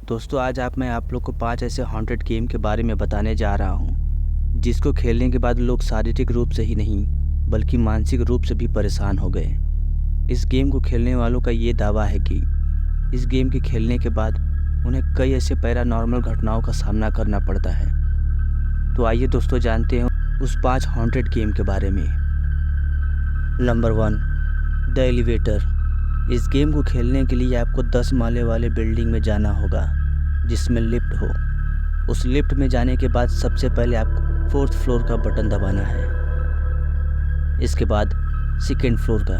दोस्तों आज मैं आप लोग को 5 ऐसे हॉन्टेड गेम के बारे में बताने जा रहा हूँ जिसको खेलने के बाद लोग शारीरिक रूप से ही नहीं बल्कि मानसिक रूप से भी परेशान हो गए। इस गेम को खेलने वालों का ये दावा है कि इस गेम के खेलने के बाद उन्हें कई ऐसे पैरानॉर्मल घटनाओं का सामना करना पड़ता है। तो आइए दोस्तों जानते हैं उस 5 हॉन्टेड गेम के बारे में। Number 1, the elevator. इस गेम को खेलने के लिए आपको 10 माले वाले बिल्डिंग में जाना होगा जिसमें लिफ्ट हो। उस लिफ्ट में जाने के बाद सबसे पहले आपको 4th फ्लोर का बटन दबाना है, इसके बाद 2nd फ्लोर का,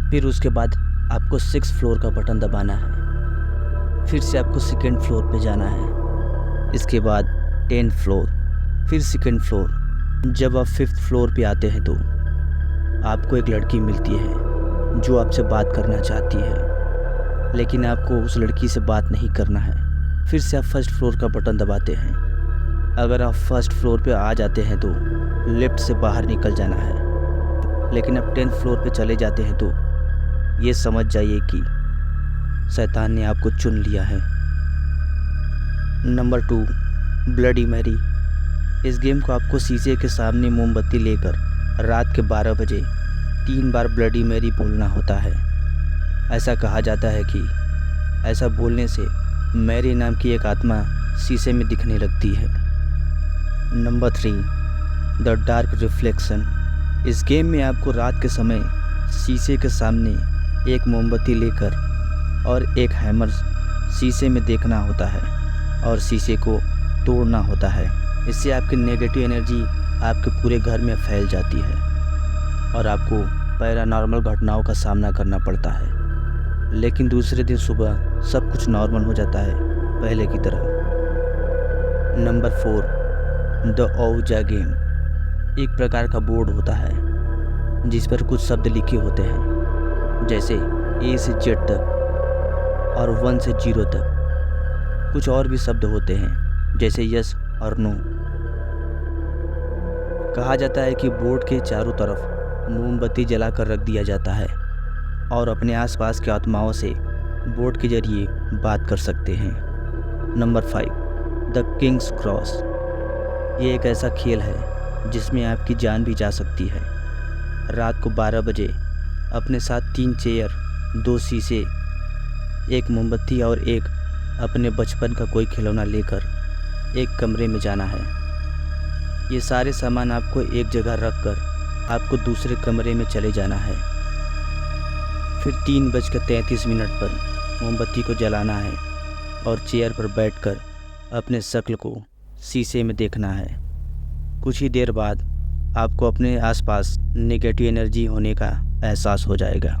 फिर उसके बाद आपको 6th फ्लोर का बटन दबाना है, फिर से आपको 2nd फ्लोर पे जाना है, इसके बाद 10th फ्लोर, फिर 2nd फ्लोर। जब आप 5th फ्लोर पे आते हैं तो आपको एक लड़की मिलती है जो आपसे बात करना चाहती है, लेकिन आपको उस लड़की से बात नहीं करना है। फिर से आप 1st फ्लोर का बटन दबाते हैं। अगर आप 1st फ्लोर पे आ जाते हैं तो लिफ्ट से बाहर निकल जाना है, लेकिन आप 10th फ्लोर पे चले जाते हैं तो ये समझ जाइए कि शैतान ने आपको चुन लिया है। Number 2, Bloody Mary. इस गेम को आपको शीशे के सामने मोमबत्ती लेकर रात के 12 बजे 3 बार ब्लडी मैरी बोलना होता है। ऐसा कहा जाता है कि ऐसा बोलने से मैरी नाम की एक आत्मा शीशे में दिखने लगती है। Number 3, the dark reflection. इस गेम में आपको रात के समय शीशे के सामने एक मोमबत्ती लेकर और एक हैमर शीशे में देखना होता है और शीशे को तोड़ना होता है। इससे आपकी नेगेटिव एनर्जी आपके पूरे घर में फैल जाती है और आपको पैरानॉर्मल घटनाओं का सामना करना पड़ता है, लेकिन दूसरे दिन सुबह सब कुछ नॉर्मल हो जाता है पहले की तरह। Number 4, the Ouija game. एक प्रकार का बोर्ड होता है जिस पर कुछ शब्द लिखे होते हैं, जैसे A से Z तक और 1 से 0 तक। कुछ और भी शब्द होते हैं जैसे यस और नो। कहा जाता है कि बोर्ड के चारों तरफ मोमबत्ती जलाकर रख दिया जाता है और अपने आसपास के आत्माओं से बोर्ड के जरिए बात कर सकते हैं। Number 5, the Kings cross. ये एक ऐसा खेल है जिसमें आपकी जान भी जा सकती है। रात को 12 बजे अपने साथ 3 चेयर, 2 शीशे, 1 मोमबत्ती और एक अपने बचपन का कोई खिलौना लेकर एक कमरे में जाना है। ये सारे सामान आपको एक जगह रख कर आपको दूसरे कमरे में चले जाना है। फिर 3:33 पर मोमबत्ती को जलाना है और चेयर पर बैठकर अपने शक्ल को शीशे में देखना है। कुछ ही देर बाद आपको अपने आसपास नेगेटिव एनर्जी होने का एहसास हो जाएगा।